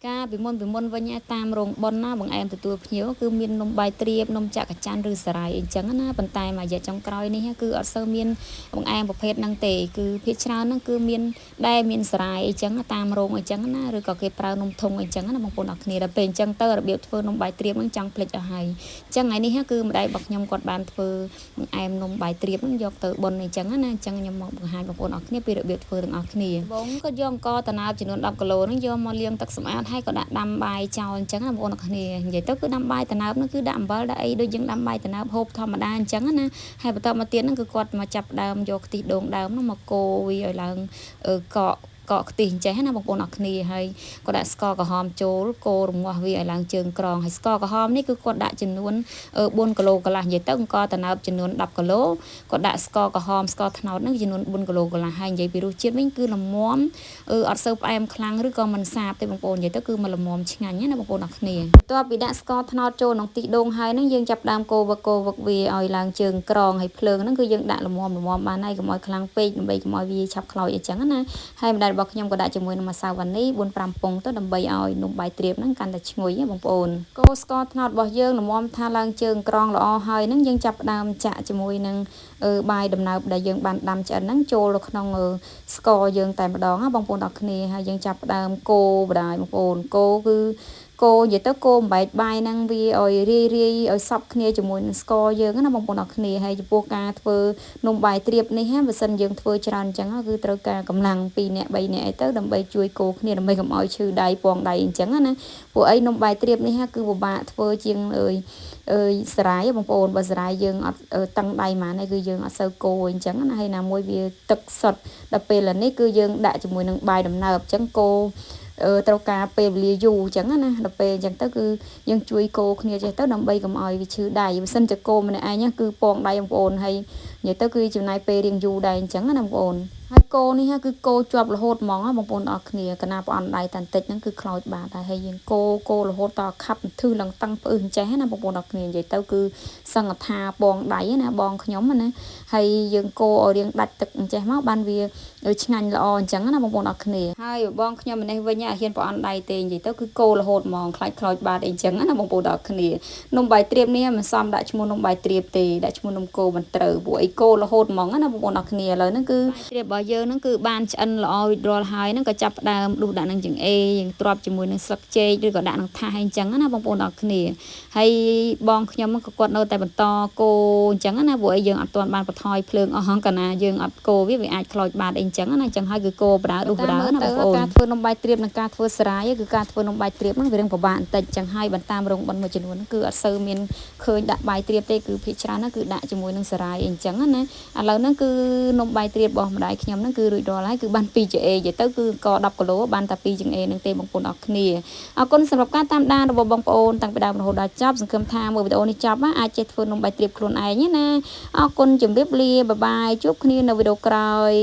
ការពីមុនវិញតាមរោងប៉ុនណាបង្អែមទទួលភ្ញៀវគឺមាននំបាយទ្រាបនំចាក់កញ្ចាន់ឬសារាយអីចឹងណាប៉ុន្តែមួយរយៈចុងក្រោយនេះគឺអត់សូវមានបង្អែមប្រភេទហ្នឹងទេគឺភាគច្រើនហ្នឹងគឺមានដែលមានសារាយអីចឹងតាមរោងអីចឹងណាឬក៏គេប្រើនំធុងអីចឹងណាបងប្អូនអរគ្នាដល់ពេលអញ្ចឹងទៅរបៀបធ្វើនំបាយទ្រាបហ្នឹងចង់ភ្លេចអស់ហើយអញ្ចឹងថ្ងៃនេះគឺម្ដាយរបស់ខ្ញុំគាត់បានធ្វើបង្អែមនំបាយទ្រាបហ្នឹងយកទៅប៉ុនអីចឹងណាអញ្ចឹងខ្ញុំមកបង្ហាញបងប្អូនអរគ្នាពីរបៀបធ្វើទាំងអស់គ្នាបងក៏យកអង្ករតណើបចំនួន10គីឡូហ្នឹងយកមកលាងទឹកសម្អាតហើយក៏ដាក់ដាំបាយចោលអញ្ចឹងណាបងប្អូនអរគ្នានិយាយទៅគឺដាំបាយតណើបហ្នឹងគឺដាក់អំបិលដាក់អីដូចយើងដាំបាយតណើបហូបធម្មតាអញ្ចឹងណាហើយបន្តមកទៀតហ្នឹងគឺគាត់មកចាប់ដើមយកខ្ទិះដូងដើមហ្នឹងមកកូរវាឲ្យឡើងកកខ្ទិះអញ្ចេះណាបងប្អូនអរគ្នាហើយគាត់ដាក់ស្ករក្រហមចូលកូររងាស់វាឲ្យឡើងជើងក្រងហើយស្ករក្រហមនេះគឺគាត់ដាក់ចំនួន4គីឡូកន្លះនិយាយទៅអង្ករតណើបចំនួន10គីឡូគាត់ដាក់ស្ករក្រហមស្ករត្នោតហ្នឹងចំនួន4គីឡូកន្លះហើយនិយាយពីរសជាតិវិញគឺល្មមអត់សូវផ្អែមខ្លាំងឬក៏មិនសាបទេបងប្អូននិយាយទៅគឺមកល្មមឆ្ងាញ់ណាបងប្អូនអរគ្នាបន្ទាប់ពីដាក់ស្ករត្នោតចូលក្នុងខ្ទិះដូងហើយហ្នឹងយើងចាប់ដើមកូរវឹកវាឲ្យឡើងជើងក្រងហើយភ្លើងហ្នឹងគឺយើងដាក់ល្មមបានហើយកុំឲ្យខ្លាំងពេកដើម្បីកុំឲ្យវាឆាប់ខ្លោចអញ្ចឹងណាហើយម្ដាយរបស់ខ្ញុំក៏ដាក់ជាមួយនឹងម្សៅវ៉ានី 4-5 ពងទៅដើម្បីឲ្យនំបាយទ្រាបហ្នឹងកាន់តែឈ្ងុយណាបងប្អូនកូរស្ករត្នោតរបស់យើងល្មមថាឡើងជើងក្រងល្អហើយហ្នឹងយើងចាប់ផ្ដើមចាក់ជាមួយនឹងបាយដំណើបដែលយើងបានដាំឆ្អិនហ្នឹងចូលទៅក្នុងស្ករយើងតែម្ដងណាបងប្អូនអរគ្នាហើយយើងចាប់ផ្ដើមកូរបដាយបងប្អូនកូរគឺកូរនិយាយទៅកូរបំបែកបាយហ្នឹងវាឲ្យរាយឲ្យសព្វគ្នាជាមួយនឹងស្ករយើងណាបងប្អូនអរគ្នាហើយចំពោះការធ្វើនំបាយទ្រាបនេះណាបើសិនយើងធ្វើច្រើនអញ្ចឹងគឺត្រូវការកម្លាំង2នាក់3នាក់អីទៅដើម្បីជួយកូរគ្នាដើម្បីកុំឲ្យឈឺដៃពងដៃអញ្ចឹងណាពួកអីនំបាយទ្រាបនេះគឺពិបាកធ្វើជាងសារាយបងប្អូនបើសារាយយើងអត់តឹងដៃហ្មងគឺយើងអត់សូវកូរអញ្ចឹងណាហើយណាមួយវាទឹកសុទ្ធដល់ពេលនេះគឺយើងដាក់ជាមួយនឹងបាយដំណើបអញ្ចឹងកូរត្រូវការពេលវេលាយូរអញ្ចឹងណាដល់ពេលអញ្ចឹងទៅគឺយើងជួយកូរគ្នាចេះទៅដើម្បីកុំឲ្យវាឈឺដៃបើមិនจะកូរម្នាក់ឯងគឺពងដៃបងប្អូនហើយនិយាយទៅគឺចំណាយពេលរៀងយូរដែរអញ្ចឹងណាបងប្អូនហើយកូរនេះគឺកូរជាប់រហូតហ្មងបងប្អូនអរគ្នាកណាប្រអន់ដៃតាន់តិចហ្នឹងគឺខ្លោចបាតហើយយើងកូររហូតដល់ខាប់ធឺឡើងតឹងផ្អឹសអញ្ចេះណាបងប្អូនអរគ្នានិយាយទៅគឺសង្កថាបងដៃណាបងខ្ញុំណាហើយយើងកូរឲ្យរៀងដាច់ទឹកអញ្ចេះមកបានវាឆ្ងាញ់ល្អអញ្ចឹងណាបងប្អូនអរគ្នាហើយបងខ្ញុំម្នេះវិញហ៊ានប្រអន់ដៃទេនិយាយទៅគឺកូររហូតហ្មងខ្លាចខ្លោចបាតអីចឹងណាបងប្អូនអរគ្នានំបាយទ្រាបនេះមិនសមដាក់ឈ្មោះនំបាយទ្រាបទេដាក់ឈ្មោះនំគោមិនត្រូវពួកអីកូររហូតហ្មងណាបងប្អូនអរគ្នាឥឡូវហ្នឹងគឺបាយទ្រាបរបស់យើងហ្នឹងគឺបានឆ្អិនល្អរួចរាល់ហើយហ្នឹងក៏ចាប់ផ្ដើមដួសដាក់នឹងចង្អេរយើងទ្រាប់ជាមួយនឹងស្លឹកចេកឬក៏ដាក់នឹងថាសអីចឹងណាបងប្អូនអរគ្នាហើយបងខ្ញុំក៏គាត់នៅតែបន្តកូរអញ្ចឹងណាពួកអីយើងអត់ទាន់បានបន្ថយភ្លើងអស់ហងកាលណាយើងអត់កូរវាអាចខ្លោចបាតអីចឹងណាអញ្ចឹងហើយគឺកូរបដើដួសបដើណាបងប្អូនការធ្វើនំបាយទ្រាបនិងការធ្វើសារាយគឺការធ្វើនំបាយទ្រាបហ្នឹងវារឿងពិបាកបន្តិចចឹងហើយបន្តតាមរោងប៉ុនមួយចំនួនគឺអត់សូវមានឃើញដាក់បាយទ្រាបទេគឺភាគច្រើនគឺដាក់ជាមួយនឹងសារាយអីចឹងណាឥឡូវហ្នឹងគឺនំបាយទ្រាបរបស់ម្ដាយខ្ញុំហ្នឹងគឺរួចរាល់ហើយគឺបាន2ចង្អេរទៅគឺក៏10គីឡូបានតែ2ចង្អេរហ្នឹងទេបងប្អូនអរគ្នាអរគុណសម្រាប់ការតាមដានរបស់បងប្អូនតាំងពីដើមរហូតដល់ចប់សង្ឃឹមថាមើលវីដេអូនេះចប់អាចចេះធ្វើនំបាយទ្រាបខ្លួនឯងណាអរគុណជម្រាបលាបាយបាយជួបគ្នានៅវីដេអូក្រោយ